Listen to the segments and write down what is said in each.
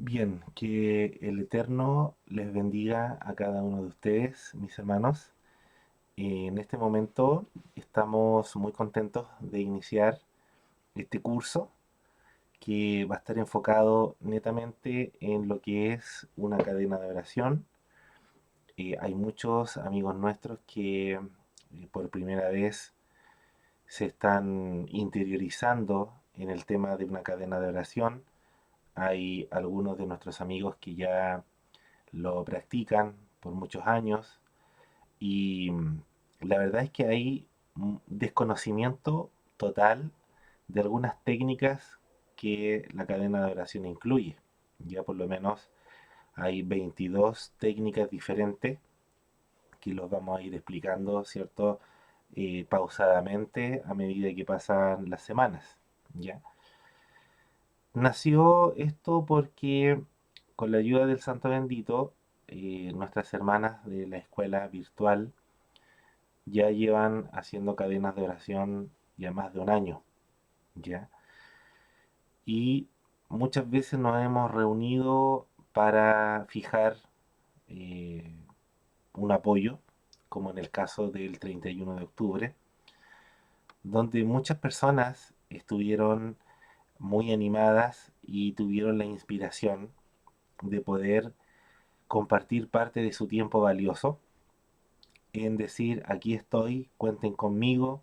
Bien, que el Eterno les bendiga a cada uno de ustedes, mis hermanos. En este momento estamos muy contentos de iniciar este curso que va a estar enfocado netamente en lo que es una cadena de oración. Hay muchos amigos nuestros que por primera vez se están interiorizando en el tema de una cadena de oración. Hay algunos de nuestros amigos que ya lo practican por muchos años y la verdad es que hay desconocimiento total de algunas técnicas que la cadena de oración incluye. Ya por lo menos hay 22 técnicas diferentes que los vamos a ir explicando, ¿cierto? Pausadamente a medida que pasan las semanas. ¿Ya? Nació esto porque con la ayuda del Santo Bendito, nuestras hermanas de la escuela virtual ya llevan haciendo cadenas de oración ya más de un año, ¿ya? Y muchas veces nos hemos reunido para fijar eh, un apoyo, como en el caso del 31 de octubre, donde muchas personas estuvieron muy animadas y tuvieron la inspiración de poder compartir parte de su tiempo valioso en decir, aquí estoy, cuenten conmigo,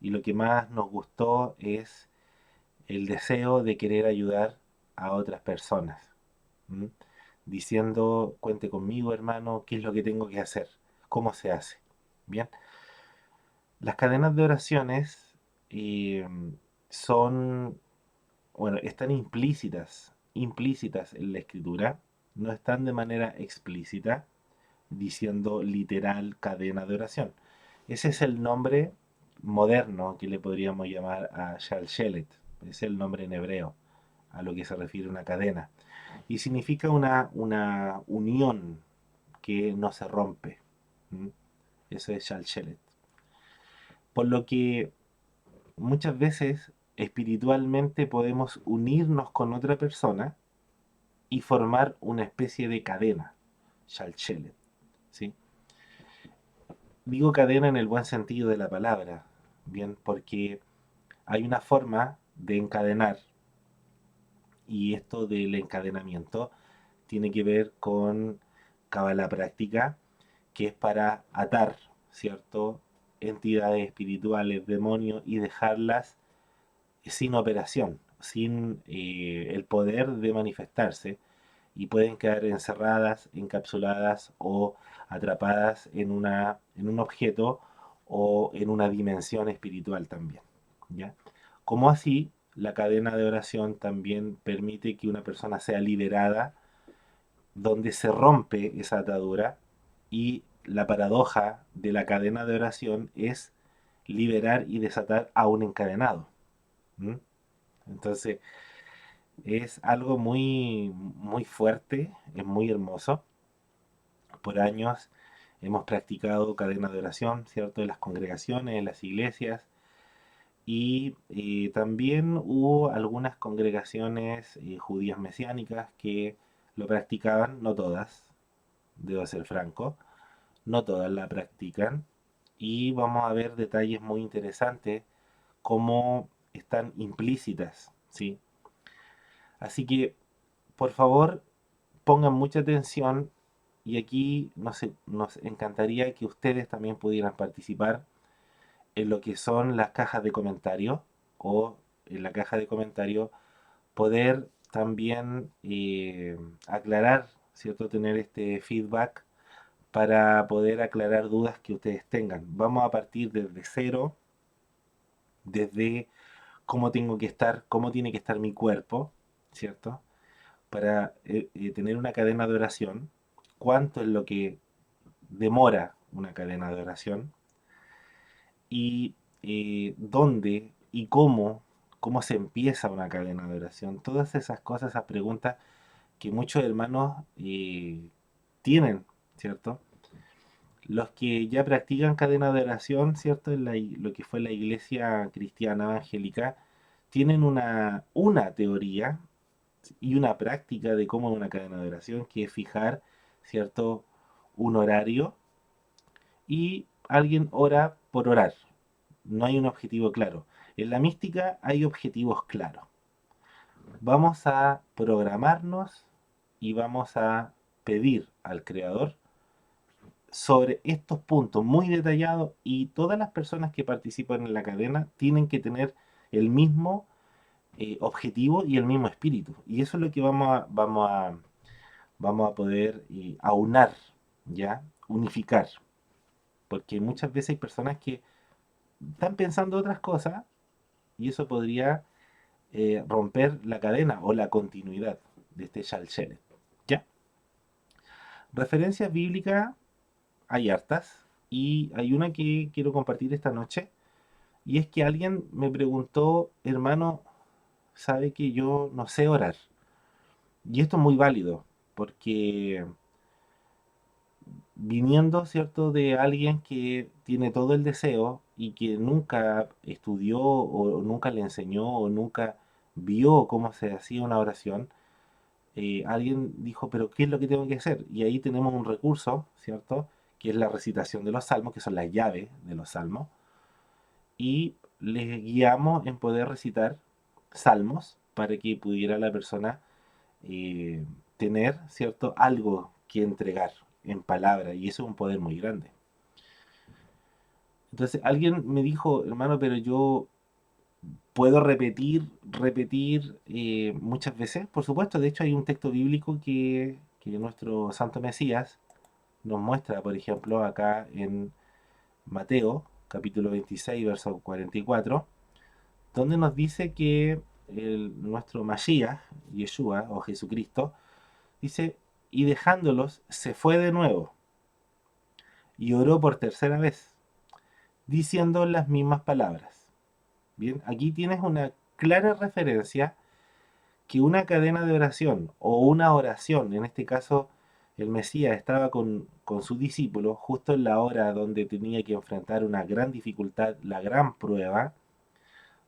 y lo que más nos gustó es el deseo de querer ayudar a otras personas, ¿m? Diciendo, cuente conmigo hermano, qué es lo que tengo que hacer, cómo se hace. Bien, las cadenas de oraciones eh, son, bueno, están implícitas en la escritura, no están de manera explícita, diciendo literal cadena de oración. Ese es el nombre moderno que le podríamos llamar a Shalshelet. Es el nombre en hebreo a lo que se refiere una cadena. Y significa una unión que no se rompe. ¿Mm? Eso es Shalshelet. Por lo que muchas veces espiritualmente podemos unirnos con otra persona y formar una especie de cadena, Shalshelet. ¿Sí? Digo cadena en el buen sentido de la palabra, bien, porque hay una forma de encadenar y esto del encadenamiento tiene que ver con Kabbalah práctica, que es para atar, ¿cierto? Entidades espirituales, demonios y dejarlas sin operación, sin el poder de manifestarse y pueden quedar encerradas, encapsuladas o atrapadas en un objeto o en una dimensión espiritual también. ¿Ya? Como así, la cadena de oración también permite que una persona sea liberada donde se rompe esa atadura y la paradoja de la cadena de oración es liberar y desatar a un encadenado. ¿Mm? Entonces, es algo muy fuerte, es muy hermoso. Por años hemos practicado cadena de oración, ¿cierto? En las congregaciones, en las iglesias. Y también hubo algunas congregaciones judías mesiánicas que lo practicaban, no todas, debo ser franco, no todas la practican. Y vamos a ver detalles muy interesantes cómo están implícitas, ¿sí? Así que, por favor, pongan mucha atención y aquí nos encantaría que ustedes también pudieran participar en lo que son las cajas de comentarios o en la caja de comentarios poder también aclarar, ¿cierto? Tener este feedback para poder aclarar dudas que ustedes tengan. Vamos a partir desde cero, desde cómo tengo que estar, cómo tiene que estar mi cuerpo, ¿cierto? Para tener una cadena de oración, cuánto es lo que demora una cadena de oración y dónde y cómo se empieza una cadena de oración. Todas esas cosas, esas preguntas que muchos hermanos tienen, ¿cierto? Los que ya practican cadena de oración, ¿cierto? Lo que fue la iglesia cristiana evangélica, tienen una teoría, y una práctica de cómo es una cadena de oración, que es fijar, ¿cierto? Un horario y alguien ora por orar. No hay un objetivo claro. En la mística hay objetivos claros. Vamos a programarnos y vamos a pedir al creador sobre estos puntos muy detallados, y todas las personas que participan en la cadena tienen que tener el mismo objetivo y el mismo espíritu. Y eso es lo que vamos a poder aunar, ¿ya? Unificar. Porque muchas veces hay personas que están pensando otras cosas y eso podría romper la cadena o la continuidad de este Shalshelet. ¿Ya? Referencias bíblicas hay hartas, y hay una que quiero compartir esta noche, y es que alguien me preguntó: hermano, sabe que yo no sé orar. Y esto es muy válido, porque viniendo, ¿cierto?, de alguien que tiene todo el deseo y que nunca estudió o nunca le enseñó o nunca vio cómo se hacía una oración, alguien dijo: pero ¿qué es lo que tengo que hacer? Y ahí tenemos un recurso, ¿cierto?, que es la recitación de los salmos, que son las llaves de los salmos, y les guiamos en poder recitar salmos para que pudiera la persona eh, tener, ¿cierto?, algo que entregar en palabra, y eso es un poder muy grande. Entonces alguien me dijo: hermano, pero yo puedo repetir muchas veces. Por supuesto, de hecho hay un texto bíblico que nuestro Santo Mesías nos muestra, por ejemplo, acá en Mateo, capítulo 26, verso 44, donde nos dice que nuestro Mashiach, Yeshua o Jesucristo, dice: y dejándolos se fue de nuevo y oró por tercera vez, diciendo las mismas palabras. Bien, aquí tienes una clara referencia que una cadena de oración o una oración, en este caso el Mesías estaba con su discípulo justo en la hora donde tenía que enfrentar una gran dificultad, la gran prueba,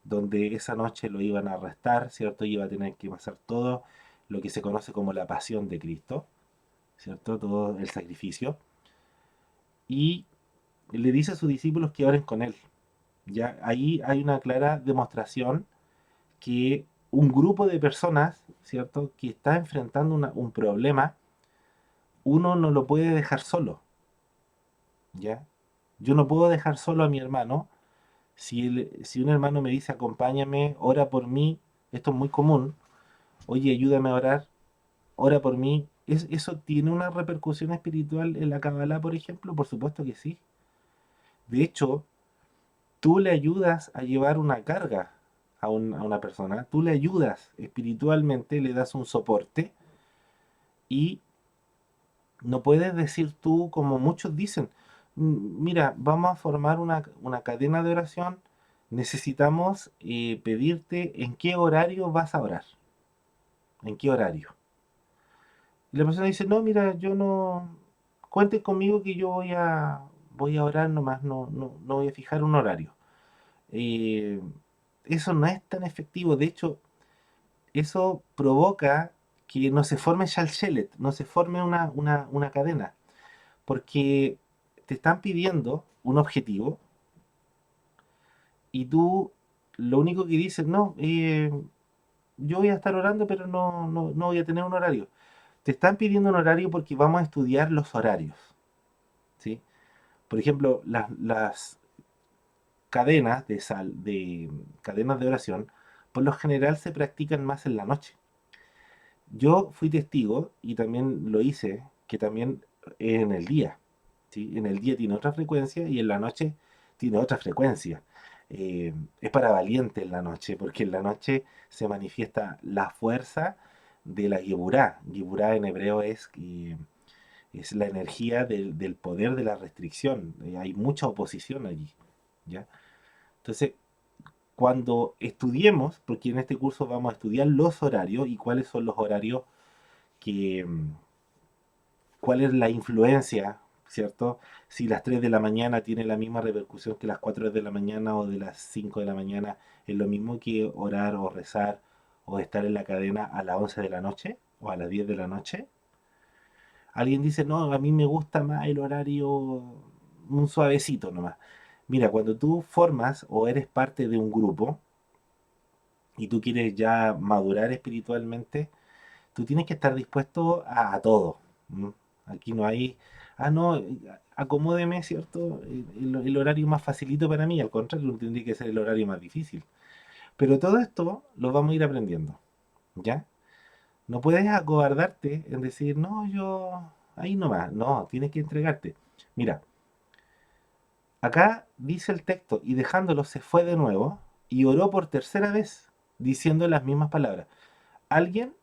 donde esa noche lo iban a arrestar, ¿cierto? Y iba a tener que pasar todo lo que se conoce como la pasión de Cristo, ¿cierto? Todo el sacrificio. Y le dice a sus discípulos que oren con él. Ya ahí hay una clara demostración que un grupo de personas, ¿cierto?, que está enfrentando un problema, uno no lo puede dejar solo, ¿ya? Yo no puedo dejar solo a mi hermano. Si un hermano me dice: acompáñame, ora por mí, esto es muy común: oye, ayúdame a orar, ora por mí. ¿Eso tiene una repercusión espiritual en la Kabbalah, por ejemplo? Por supuesto que sí. De hecho, tú le ayudas a llevar una carga a una persona, tú le ayudas espiritualmente, le das un soporte, y no puedes decir tú, como muchos dicen: Mira, vamos a formar una cadena de oración, necesitamos pedirte en qué horario vas a orar, en qué horario. Y la persona dice: no, mira, yo no, cuenten conmigo que yo voy a orar nomás, no voy a fijar un horario. Eh, Eso no es tan efectivo. De hecho, eso provoca que no se forme Shalshelet, no se forme una cadena, porque te están pidiendo un objetivo y tú lo único que dices: no, yo voy a estar orando, pero no voy a tener un horario. Te están pidiendo un horario porque vamos a estudiar los horarios, ¿sí? Por ejemplo, las cadenas de cadenas de oración, por lo general se practican más en la noche. Yo fui testigo y también lo hice, que también en el día, ¿sí? En el día tiene otra frecuencia y en la noche tiene otra frecuencia. Es para valiente en la noche, porque en la noche se manifiesta la fuerza de la Geburá. Geburá en hebreo es la energía del poder de la restricción. Hay mucha oposición allí, ¿ya? Entonces, cuando estudiemos, porque en este curso vamos a estudiar los horarios y cuáles son los horarios que, cuál es la influencia, ¿cierto? Si las 3 de la mañana tienen la misma repercusión que las 4 de la mañana o de las 5 de la mañana, es lo mismo que orar o rezar o estar en la cadena a las 11 de la noche o a las 10 de la noche. Alguien dice, no, a mí me gusta más el horario un suavecito nomás. Mira, cuando tú formas o eres parte de un grupo y tú quieres ya madurar espiritualmente, tú tienes que estar dispuesto a todo. ¿M? Aquí no hay, no, acomódeme, ¿cierto? El horario más facilito para mí, al contrario, tendría que ser el horario más difícil. Pero todo esto lo vamos a ir aprendiendo, ¿ya? No puedes acobardarte en decir, no, yo ahí nomás. No, tienes que entregarte. Mira, acá dice el texto, y dejándolo se fue de nuevo y oró por tercera vez, diciendo las mismas palabras. Alguien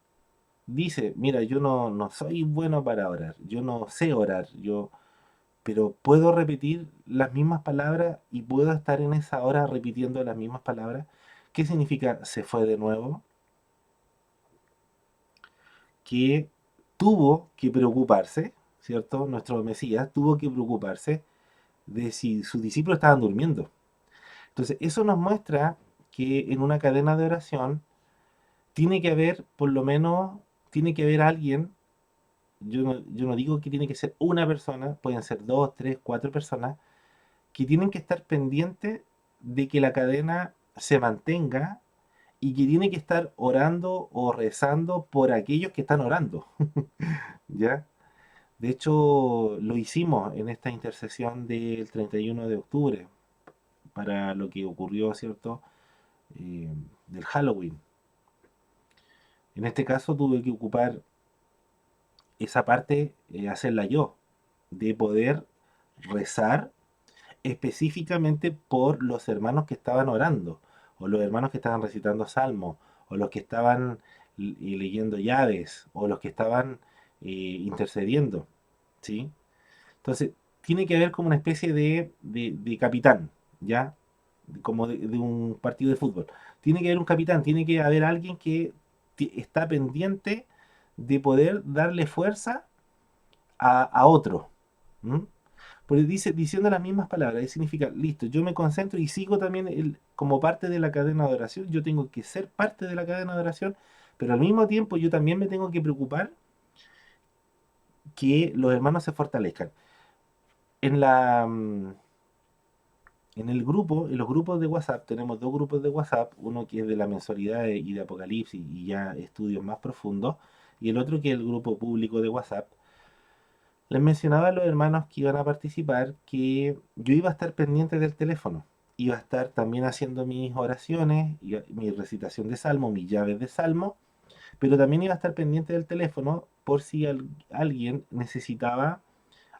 dice, mira, yo no soy bueno para orar, yo no sé orar, pero puedo repetir las mismas palabras y puedo estar en esa hora repitiendo las mismas palabras. ¿Qué significa se fue de nuevo? Que tuvo que preocuparse, ¿cierto? Nuestro Mesías tuvo que preocuparse de si sus discípulos estaban durmiendo. Entonces, eso nos muestra que en una cadena de oración tiene que haber, por lo menos, tiene que haber alguien. Yo no digo que tiene que ser una persona, pueden ser dos, tres, cuatro personas, que tienen que estar pendientes de que la cadena se mantenga y que tiene que estar orando o rezando por aquellos que están orando, ¿ya? De hecho, lo hicimos en esta intercesión del 31 de octubre para lo que ocurrió, ¿cierto? Eh, del Halloween. En este caso tuve que ocupar esa parte, hacerla yo, de poder rezar específicamente por los hermanos que estaban orando, o los hermanos que estaban recitando salmos, o los que estaban leyendo llaves, o los que estaban intercediendo, ¿sí? Entonces, tiene que haber como una especie de capitán, ¿ya? Como de un partido de fútbol. Tiene que haber un capitán, tiene que haber alguien que está pendiente de poder darle fuerza a otro. ¿M? Porque dice, diciendo las mismas palabras, y significa, listo, yo me concentro y sigo también como parte de la cadena de oración, yo tengo que ser parte de la cadena de oración, pero al mismo tiempo yo también me tengo que preocupar que los hermanos se fortalezcan. En la, en el grupo, en los grupos de WhatsApp, tenemos dos grupos de WhatsApp, uno que es de la mensualidad y de Apocalipsis y ya estudios más profundos, y el otro que es el grupo público de WhatsApp. Les mencionaba a los hermanos que iban a participar que yo iba a estar pendiente del teléfono, iba a estar también haciendo mis oraciones, mi recitación de salmo, mis llaves de salmo, pero también iba a estar pendiente del teléfono por si alguien necesitaba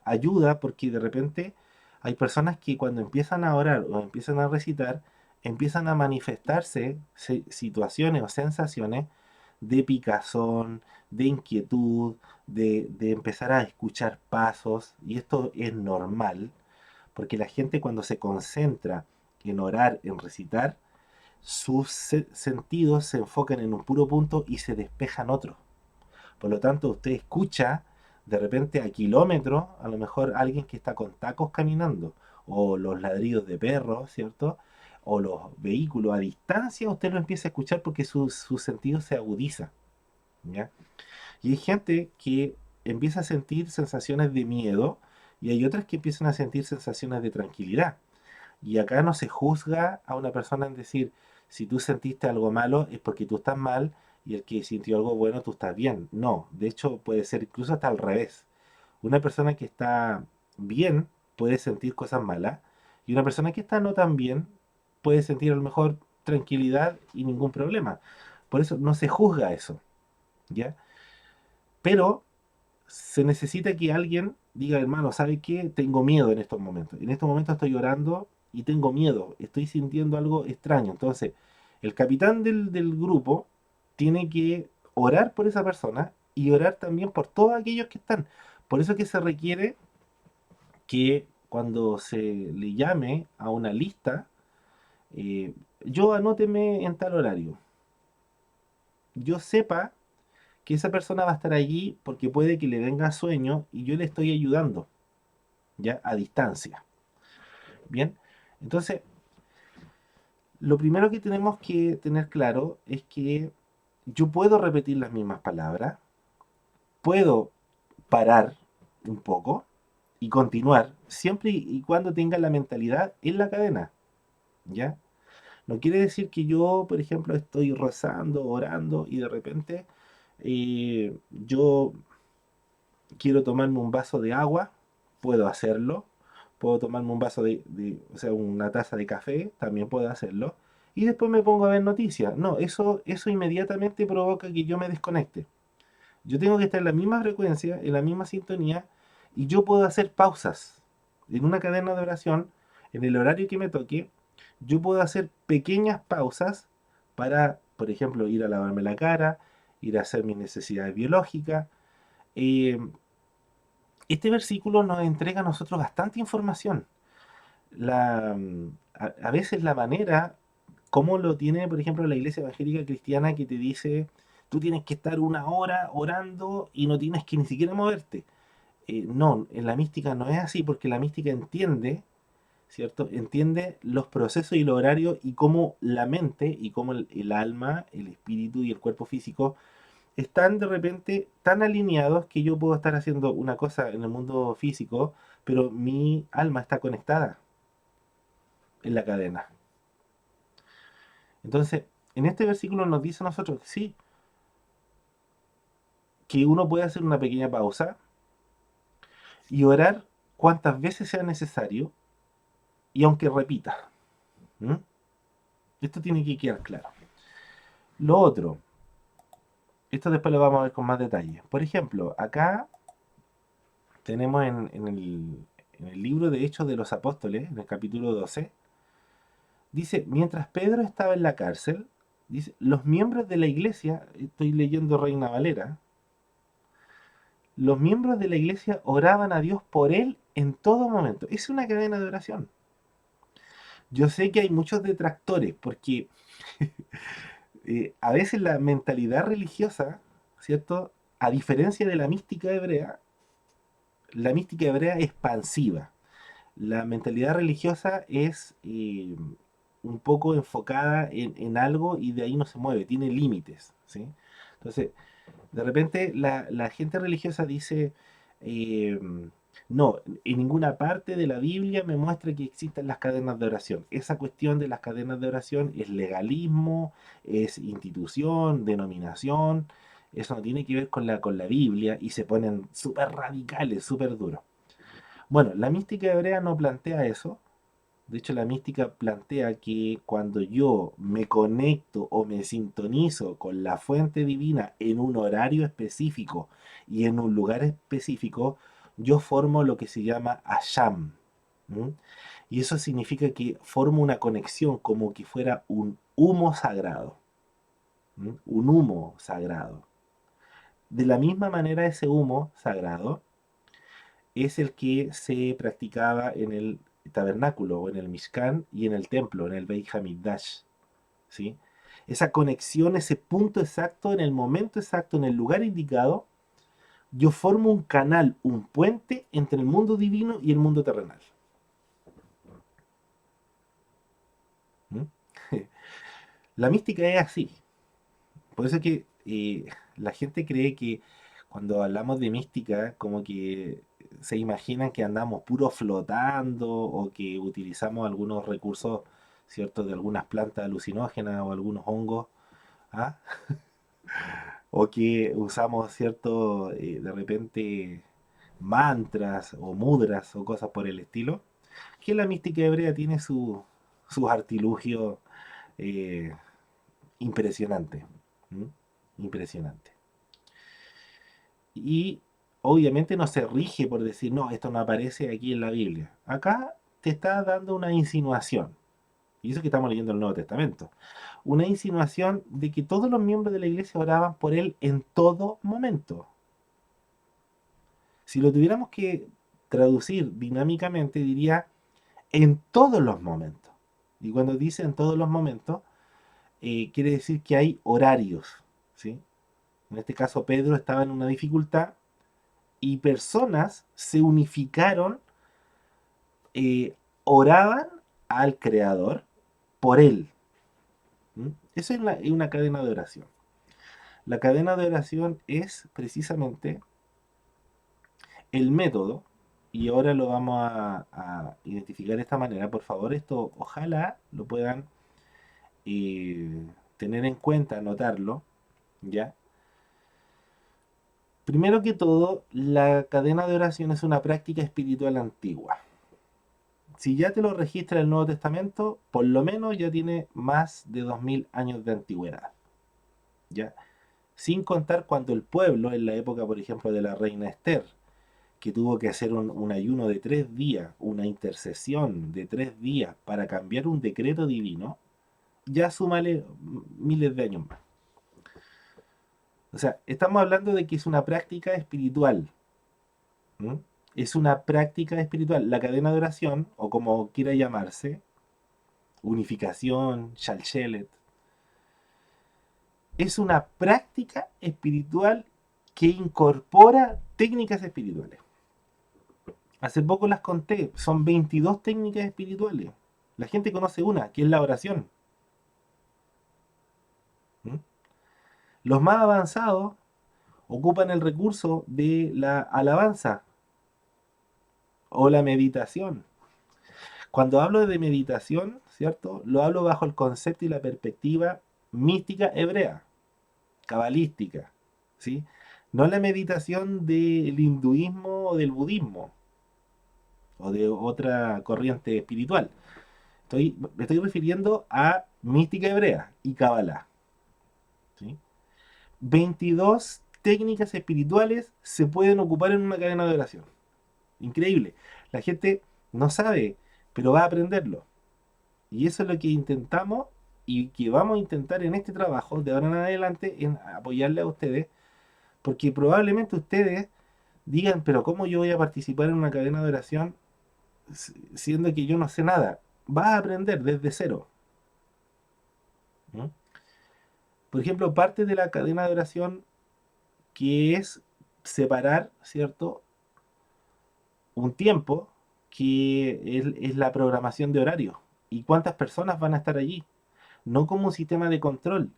ayuda, porque de repente hay personas que cuando empiezan a orar o empiezan a recitar, empiezan a manifestarse situaciones o sensaciones de picazón, de inquietud, de empezar a escuchar pasos, y esto es normal, porque la gente cuando se concentra en orar, en recitar, sus sentidos se enfocan en un puro punto y se despejan otros. Por lo tanto, usted escucha de repente a kilómetros, a lo mejor alguien que está con tacos caminando, o los ladridos de perros, ¿cierto? O los vehículos a distancia, usted lo empieza a escuchar porque sus sentidos se agudizan, ¿ya? Y hay gente que empieza a sentir sensaciones de miedo y hay otras que empiezan a sentir sensaciones de tranquilidad. Y acá no se juzga a una persona en decir, si tú sentiste algo malo es porque tú estás mal y el que sintió algo bueno tú estás bien. No, de hecho puede ser incluso hasta al revés. Una persona que está bien puede sentir cosas malas y una persona que está no tan bien puede sentir a lo mejor tranquilidad y ningún problema. Por eso no se juzga eso, ¿ya? Pero se necesita que alguien diga, hermano, ¿sabe qué? Tengo miedo en estos momentos. En estos momentos estoy orando y tengo miedo. Estoy sintiendo algo extraño. Entonces, el capitán del grupo tiene que orar por esa persona y orar también por todos aquellos que están. Por eso que se requiere que cuando se le llame a una lista, yo anóteme en tal horario. Yo sepa que esa persona va a estar allí porque puede que le venga sueño y yo le estoy ayudando, ya a distancia. Bien, entonces, lo primero que tenemos que tener claro es que yo puedo repetir las mismas palabras, puedo parar un poco y continuar, siempre y cuando tenga la mentalidad en la cadena, ¿ya? No quiere decir que yo, por ejemplo, estoy rezando, orando y de repente yo quiero tomarme un vaso de agua, puedo hacerlo. Puedo tomarme un vaso o sea, una taza de café, también puedo hacerlo. Y después me pongo a ver noticias. No, eso inmediatamente provoca que yo me desconecte. Yo tengo que estar en la misma frecuencia, en la misma sintonía, y yo puedo hacer pausas. En una cadena de oración, en el horario que me toque, yo puedo hacer pequeñas pausas para, por ejemplo, ir a lavarme la cara, ir a hacer mis necesidades biológicas. Eh, este versículo nos entrega a nosotros bastante información. A veces la manera, como lo tiene, por ejemplo, la iglesia evangélica cristiana que te dice, tú tienes que estar una hora orando y no tienes que ni siquiera moverte. No, en la mística no es así, porque la mística entiende, ¿cierto? Entiende los procesos y los horarios y cómo la mente y cómo el alma, el espíritu y el cuerpo físico están de repente tan alineados que yo puedo estar haciendo una cosa en el mundo físico, pero mi alma está conectada en la cadena. Entonces, en este versículo nos dice a nosotros que sí, que uno puede hacer una pequeña pausa y orar cuantas veces sea necesario y aunque repita. ¿Mm? Esto tiene que quedar claro. Lo otro, esto después lo vamos a ver con más detalle. Por ejemplo, acá tenemos en el libro de Hechos de los Apóstoles, en el capítulo 12, dice, mientras Pedro estaba en la cárcel, dice, los miembros de la iglesia, estoy leyendo Reina Valera, los miembros de la iglesia oraban a Dios por él en todo momento. Es una cadena de oración. Yo sé que hay muchos detractores porque a veces la mentalidad religiosa, ¿cierto? A diferencia de la mística hebrea es expansiva. La mentalidad religiosa es un poco enfocada en algo y de ahí no se mueve, tiene límites, ¿sí? Entonces, de repente la gente religiosa dice, eh, no, en ninguna parte de la Biblia me muestra que existen las cadenas de oración. Esa cuestión de las cadenas de oración es legalismo, es institución, denominación, eso no tiene que ver con la Biblia y se ponen súper radicales, súper duros. Bueno, la mística hebrea no plantea eso. De hecho, la mística plantea que cuando yo me conecto o me sintonizo con la fuente divina en un horario específico y en un lugar específico, yo formo lo que se llama asham. ¿M? Y eso significa que formo una conexión como que fuera un humo sagrado. ¿M? Un humo sagrado. De la misma manera, ese humo sagrado es el que se practicaba en el tabernáculo o en el Mishkan y en el templo, en el Beit Hamikdash, ¿sí? Esa conexión, ese punto exacto, en el momento exacto, en el lugar indicado, yo formo un canal, un puente entre el mundo divino y el mundo terrenal. ¿Mm? La mística es así. Por eso es que la gente cree que cuando hablamos de mística, como que se imaginan que andamos puro flotando o que utilizamos algunos recursos, ¿cierto? De algunas plantas alucinógenas o algunos hongos, ¿ah? O que usamos, ¿cierto? De repente mantras o mudras o cosas por el estilo. Que la mística hebrea tiene sus artilugios eh, impresionantes. ¿M? Impresionante. Y obviamente no se rige por decir, no, esto no aparece aquí en la Biblia. Acá te está dando una insinuación. Y eso que estamos leyendo el Nuevo Testamento. Una insinuación de que todos los miembros de la iglesia oraban por él en todo momento. Si lo tuviéramos que traducir dinámicamente, diría en todos los momentos. Y cuando dice en todos los momentos, quiere decir que hay horarios. ¿Sí? En este caso, Pedro estaba en una dificultad y personas se unificaron, oraban al Creador por él. ¿Mm? Eso es una cadena de oración. La cadena de oración es precisamente el método, y ahora lo vamos a identificar de esta manera. Por favor, esto ojalá lo puedan tener en cuenta, anotarlo, ¿ya? Primero que todo, la cadena de oración es una práctica espiritual antigua. Si ya te lo registra el Nuevo Testamento, por lo menos ya tiene más de 2000 años de antigüedad, ¿ya? Sin contar cuando el pueblo, en la época, por ejemplo, de la reina Esther, que tuvo que hacer un ayuno de 3 días, una intercesión de 3 días para cambiar un decreto divino, ya súmale miles de años más. O sea, estamos hablando de que es una práctica espiritual. ¿M? Es una práctica espiritual. La cadena de oración, o como quiera llamarse, unificación, Shalshelet, es una práctica espiritual que incorpora técnicas espirituales. Hace poco las conté, son 22 técnicas espirituales. La gente conoce una, que es la oración. ¿Mm? Los más avanzados ocupan el recurso de la alabanza o la meditación. Cuando hablo de meditación, ¿cierto? Lo hablo bajo el concepto y la perspectiva mística hebrea, cabalística, ¿sí? No la meditación del hinduismo o del budismo o de otra corriente espiritual. Me estoy refiriendo a mística hebrea y cabalá, ¿sí? 22 técnicas espirituales se pueden ocupar en una cadena de oración. Increíble. La gente no sabe, pero va a aprenderlo. Y eso es lo que intentamos y que vamos a intentar en este trabajo de ahora en adelante, en apoyarle a ustedes, porque probablemente ustedes digan, pero ¿cómo yo voy a participar en una cadena de oración siendo que yo no sé nada? Vas a aprender desde cero. ¿Mm? Por ejemplo, parte de la cadena de oración que es separar, ¿cierto? Un tiempo que es la programación de horario y cuántas personas van a estar allí, no como un sistema de control.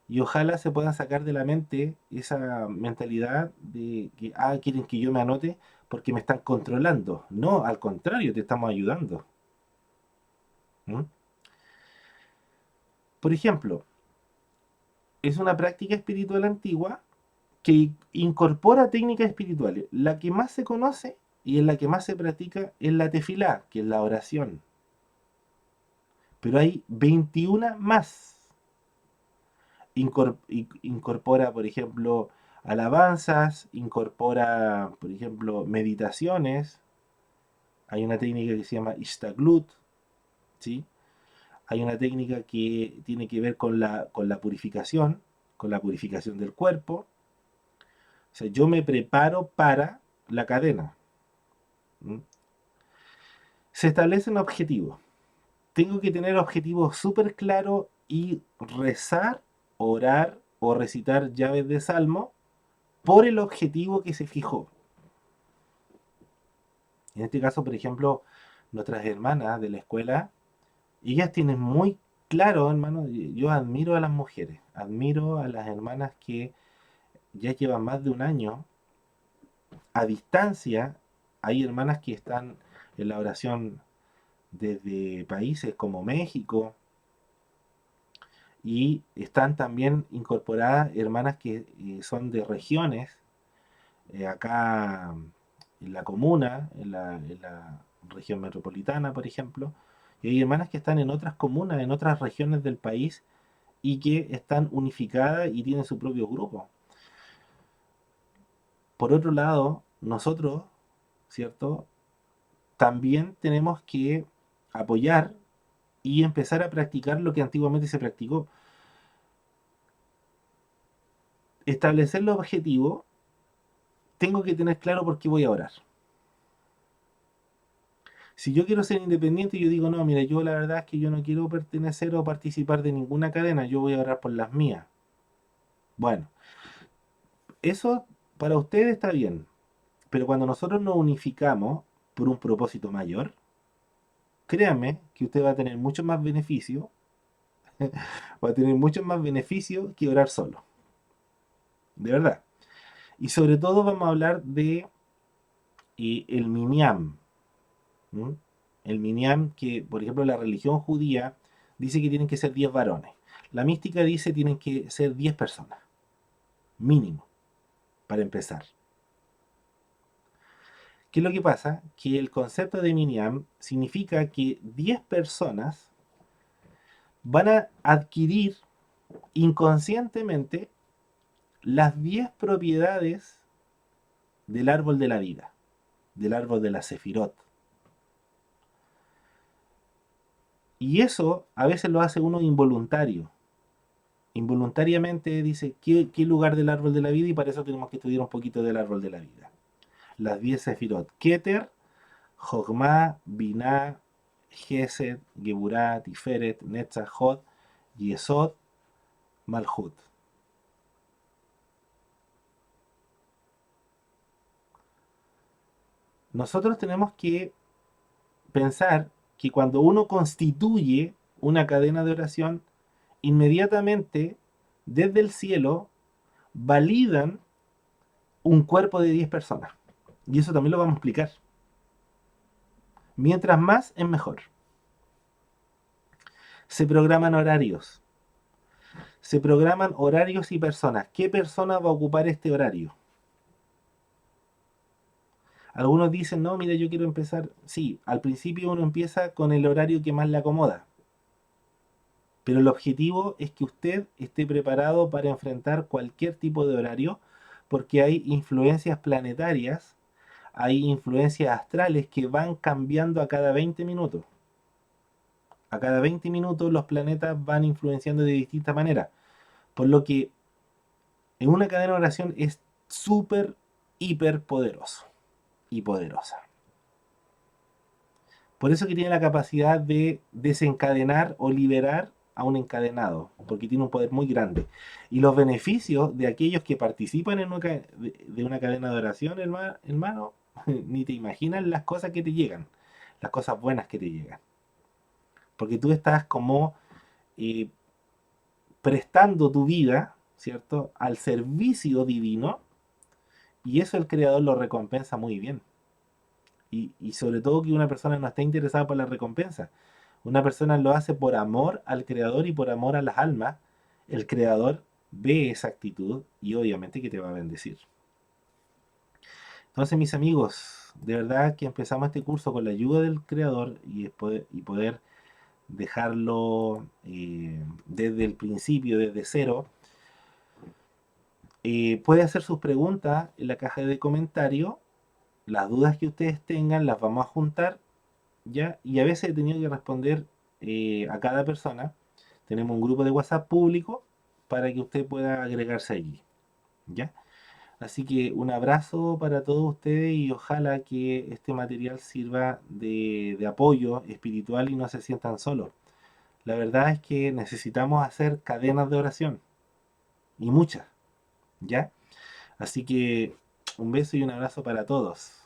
Y ojalá se puedan sacar de la mente esa mentalidad de que, quieren que yo me anote porque me están controlando. No, al contrario, te estamos ayudando. ¿Mm? Por ejemplo, es una práctica espiritual antigua que incorpora técnicas espirituales. La que más se conoce y en la que más se practica es la tefilá, que es la oración. Pero hay 21 más. Incorpora, por ejemplo, alabanzas, incorpora, por ejemplo, meditaciones. Hay una técnica que se llama Ishtaglut, ¿sí? Hay una técnica que tiene que ver con la purificación del cuerpo. O sea, yo me preparo para la cadena. ¿Mm? Se establecen objetivos. Tengo que tener objetivos súper claros y rezar, orar o recitar llaves de salmo por el objetivo que se fijó. En este caso, por ejemplo, nuestras hermanas de la escuela, ellas tienen muy claro, hermano, yo admiro a las mujeres, admiro a las hermanas que ya llevan más de un año a distancia. Hay hermanas que están en la oración desde países como México y están también incorporadas hermanas que son de regiones, acá en la comuna, en la región metropolitana, por ejemplo, y hay hermanas que están en otras comunas, en otras regiones del país y que están unificadas y tienen su propio grupo. Por otro lado, nosotros, ¿cierto? También tenemos que apoyar y empezar a practicar lo que antiguamente se practicó. Establecer los objetivos, tengo que tener claro por qué voy a orar. Si yo quiero ser independiente, yo digo, no, mira, yo la verdad es que yo no quiero pertenecer o participar de ninguna cadena, yo voy a orar por las mías. Bueno, eso para ustedes está bien, pero cuando nosotros nos unificamos por un propósito mayor, créanme que usted va a tener mucho más beneficio, va a tener mucho más beneficio que orar solo. de verdad. Y sobre todo vamos a hablar de el Minyan. ¿M? El Minyan, que por ejemplo la religión judía dice que tienen que ser 10 varones. La mística dice que tienen que ser 10 personas, mínimo, para empezar. ¿Qué es lo que pasa? Que el concepto de Minyan significa que 10 personas van a adquirir inconscientemente las 10 propiedades del árbol de la vida, del árbol de la Sefirot. Y eso a veces lo hace uno involuntario. Involuntariamente dice qué lugar del árbol de la vida, y para eso tenemos que estudiar un poquito del árbol de la vida. Las 10 Sefirot: Keter, Jogma, Binah, Gesed, Geburah, Tiferet, Netzach, Hod, Yesod, Malhut. Nosotros tenemos que pensar que cuando uno constituye una cadena de oración, inmediatamente desde el cielo validan un cuerpo de 10 personas. Y eso también lo vamos a explicar. Mientras más es mejor. Se programan horarios. Se programan horarios y personas. ¿Qué persona va a ocupar este horario? Algunos dicen, no, mira, yo quiero empezar. Sí, al principio uno empieza con el horario que más le acomoda. Pero el objetivo es que usted esté preparado para enfrentar cualquier tipo de horario, porque hay influencias planetarias, hay influencias astrales que van cambiando a cada 20 minutos. A cada 20 minutos los planetas van influenciando de distintas maneras. Por lo que en una cadena de oración es súper, hiper poderoso y poderosa. Por eso que tiene la capacidad de desencadenar o liberar a un encadenado, porque tiene un poder muy grande. Y los beneficios de aquellos que participan en de una cadena de oración, hermano, ni te imaginas las cosas que te llegan, las cosas buenas que te llegan. Porque tú estás como eh, prestando tu vida, ¿cierto?, al servicio divino, y eso el Creador lo recompensa muy bien. Y sobre todo que una persona no está interesada por la recompensa. Una persona lo hace por amor al Creador y por amor a las almas. El Creador ve esa actitud y obviamente que te va a bendecir. Entonces, mis amigos, de verdad que empezamos este curso con la ayuda del Creador y poder dejarlo desde el principio, desde cero. Puede hacer sus preguntas en la caja de comentarios. Las dudas que ustedes tengan las vamos a juntar, ¿ya? Y a veces he tenido que responder a cada persona. Tenemos un grupo de WhatsApp público para que usted pueda agregarse allí, ¿ya? Así que un abrazo para todos ustedes y ojalá que este material sirva de apoyo espiritual y no se sientan solos. La verdad es que necesitamos hacer cadenas de oración, y muchas, ¿ya? Así que un beso y un abrazo para todos.